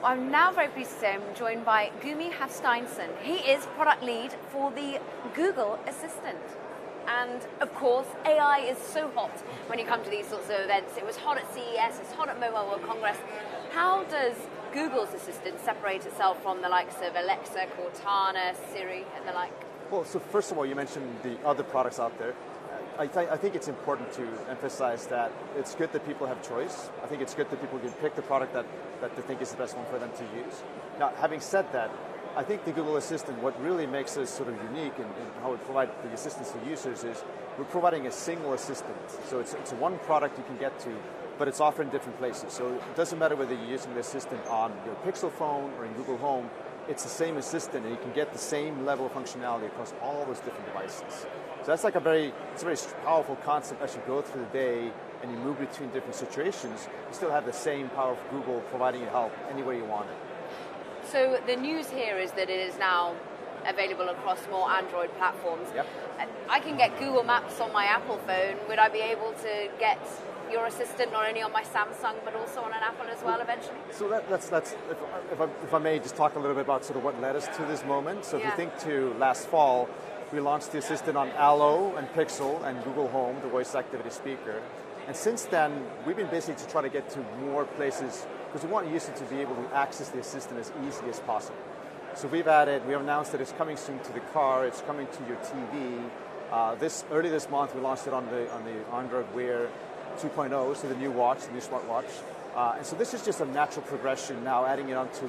I'm now very pleased to say I'm joined by Gumi Hafsteinson. He is product lead for the Google Assistant. And of course, AI is so hot when you come to these sorts of events. It was hot at CES, it's hot at Mobile World Congress. How does Google's Assistant separate itself from the likes of Alexa, Cortana, Siri, and the like? Well, so first of all, you mentioned the other products out there. I think it's important to emphasize that it's good that people have choice. I think it's good that people can pick the product that they think is the best one for them to use. Now, having said that, I think the Google Assistant, what really makes us sort of unique in how we provide the assistance to users is we're providing a single assistant. So it's one product you can get to, but it's offered in different places. So it doesn't matter whether you're using the assistant on your Pixel phone or in Google Home, it's the same assistant and you can get the same level of functionality across all those different devices. So that's like a very powerful concept as you go through the day and you move between different situations, you still have the same power of Google providing you help anywhere you want it. So the news here is that it is now available across more Android platforms. Yep. I can get Google Maps on my Apple phone. Would I be able to get your assistant not only on my Samsung but also on an Apple as well eventually? So that's if I may just talk a little bit about sort of what led us to this moment. So if you think to last fall, we launched the assistant on Allo and Pixel and Google Home, the voice activity speaker. And since then, we've been busy to try to get to more places because we want users to be able to access the assistant as easily as possible. So we have announced that it's coming soon to the car, it's coming to your TV. Early this month, we launched it on the Android Wear 2.0, so the new watch, the new smartwatch. And so this is just a natural progression now, adding it onto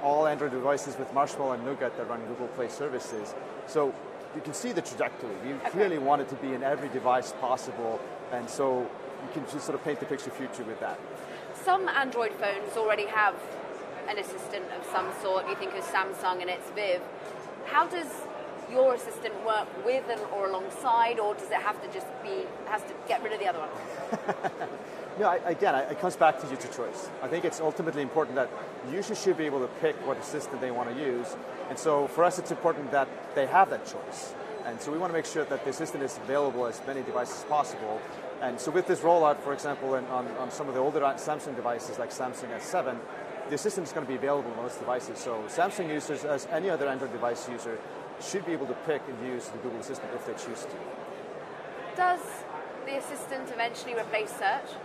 all Android devices with Marshmallow and Nougat that run Google Play services. So you can see the trajectory. We clearly want it to be in every device possible, and so you can just sort of paint the picture future with that. Some Android phones already have an assistant of some sort. You think of Samsung and its Viv. How does your assistant work with and or alongside, or does it have to has to get rid of the other one? No, again, it comes back to user choice. I think it's ultimately important that users should be able to pick what assistant they want to use. And so for us, it's important that they have that choice. And so we want to make sure that the assistant is available as many devices as possible. And so with this rollout, for example, on some of the older Samsung devices like Samsung S7, the assistant is going to be available on most devices. So Samsung users, as any other Android device user, should be able to pick and use the Google Assistant if they choose to. Does the assistant eventually replace search?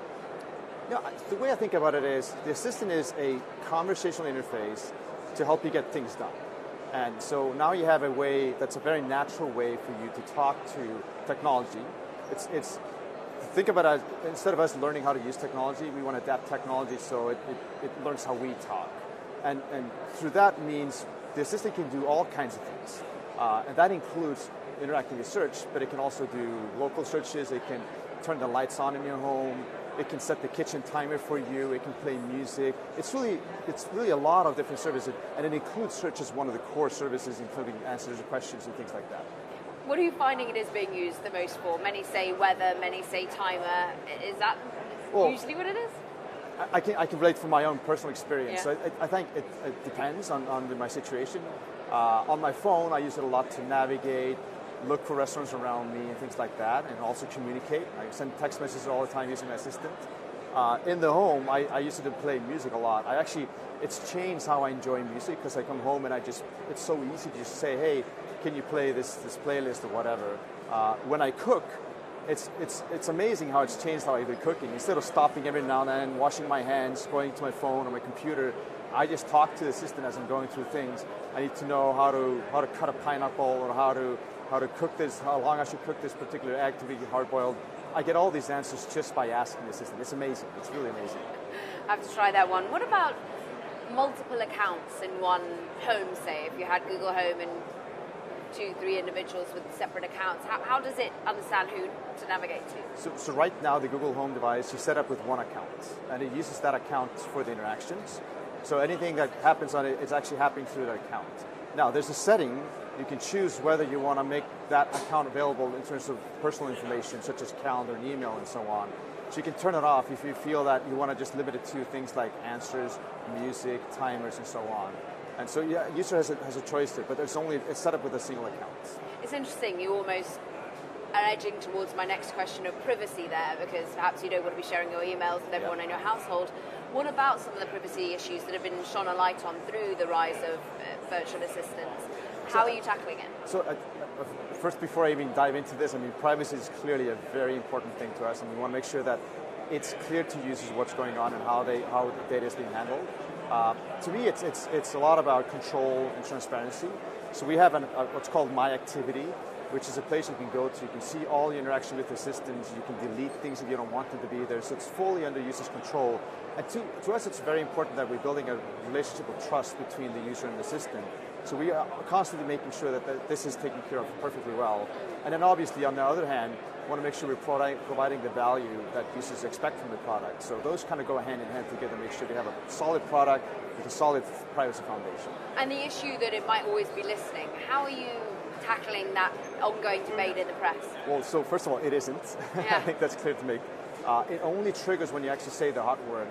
No, the way I think about it is the assistant is a conversational interface to help you get things done. And so now you have a way that's a very natural way for you to talk to technology. It's think about it as, instead of us learning how to use technology, we want to adapt technology so it learns how we talk. And through that means the assistant can do all kinds of things. And that includes interacting with search, but it can also do local searches, it can turn the lights on in your home, it can set the kitchen timer for you, it can play music. It's really a lot of different services, and it includes search as one of the core services, including answers to questions and things like that. What are you finding it is being used the most for? Many say weather, many say timer. Is that usually what it is? I can relate from my own personal experience. Yeah. So I think it depends on my situation. On my phone, I use it a lot to navigate, look for restaurants around me and things like that, and also communicate. I send text messages all the time using my assistant. In the home, I use it to play music a lot. It's changed how I enjoy music because I come home and it's so easy to just say, hey, can you play this playlist or whatever. When I cook, it's amazing how it's changed how I do cooking. Instead of stopping every now and then, washing my hands, going to my phone or my computer, I just talk to the assistant as I'm going through things. I need to know how to cut a pineapple or how to cook this, how long I should cook this particular egg to be hard-boiled. I get all these answers just by asking the assistant. It's amazing. It's really amazing. I have to try that one. What about multiple accounts in one home, say, if you had Google Home and 2-3 individuals with separate accounts? How does it understand who to navigate to? So right now, the Google Home device, you set up with one account, and it uses that account for the interactions. So anything that happens on it, it's actually happening through that account. Now, there's a setting. You can choose whether you want to make that account available in terms of personal information, such as calendar and email and so on. So you can turn it off if you feel that you want to just limit it to things like answers, music, timers, and so on. And so, yeah, user has a choice there, but it's set up with a single account. It's interesting. You almost are edging towards my next question of privacy there, because perhaps you don't want to be sharing your emails with everyone in your household. What about some of the privacy issues that have been shone a light on through the rise of virtual assistants? How are you tackling it? So first, before I even dive into this, I mean, privacy is clearly a very important thing to us, and we want to make sure that it's clear to users what's going on and how the data is being handled. To me, it's a lot about control and transparency. So we have what's called My Activity, which is a place you can go to. You can see all the interaction with the assistants. You can delete things if you don't want them to be there. So it's fully under users' control. And to us, it's very important that we're building a relationship of trust between the user and the assistant. So we are constantly making sure that this is taken care of perfectly well. And then obviously, on the other hand, we want to make sure we're providing the value that users expect from the product. So those kind of go hand in hand together, make sure they have a solid product with a solid privacy foundation. And the issue that it might always be listening, how are you tackling that ongoing debate in the press? Well, so first of all, it isn't. Yeah. I think that's clear to me. It only triggers when you actually say the hot word.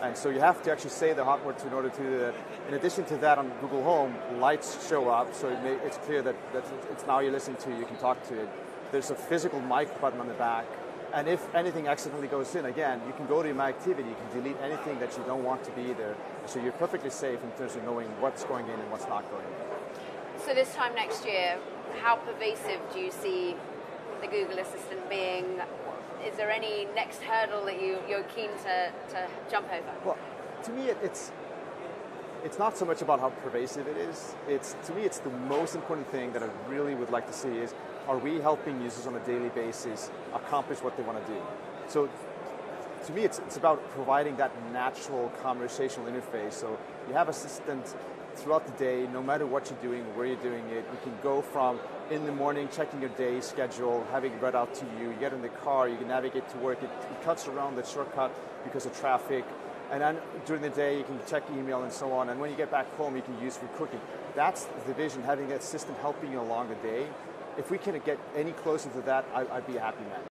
And so you have to actually say the hot words in order to do that. In addition to that, on Google Home, lights show up, so it's clear that it's now you're listening to, you can talk to it. There's a physical mic button on the back, and if anything accidentally goes in, again, you can go to My Activity, you can delete anything that you don't want to be there, so you're perfectly safe in terms of knowing what's going in and what's not going in. So this time next year, how pervasive do you see the Google Assistant being? Is there any next hurdle that you're keen to jump over? Well, to me, it's not so much about how pervasive it is. To me, it's the most important thing that I really would like to see is, are we helping users on a daily basis accomplish what they want to do? So to me, it's about providing that natural conversational interface. So you have assistant throughout the day, no matter what you're doing, where you're doing it. You can go from in the morning, checking your day schedule, having it read out to you. You get in the car, you can navigate to work. It cuts around the shortcut because of traffic. And then during the day, you can check email and so on. And when you get back home, you can use for cooking. That's the vision, having that assistant helping you along the day. If we can get any closer to that, I'd be a happy man.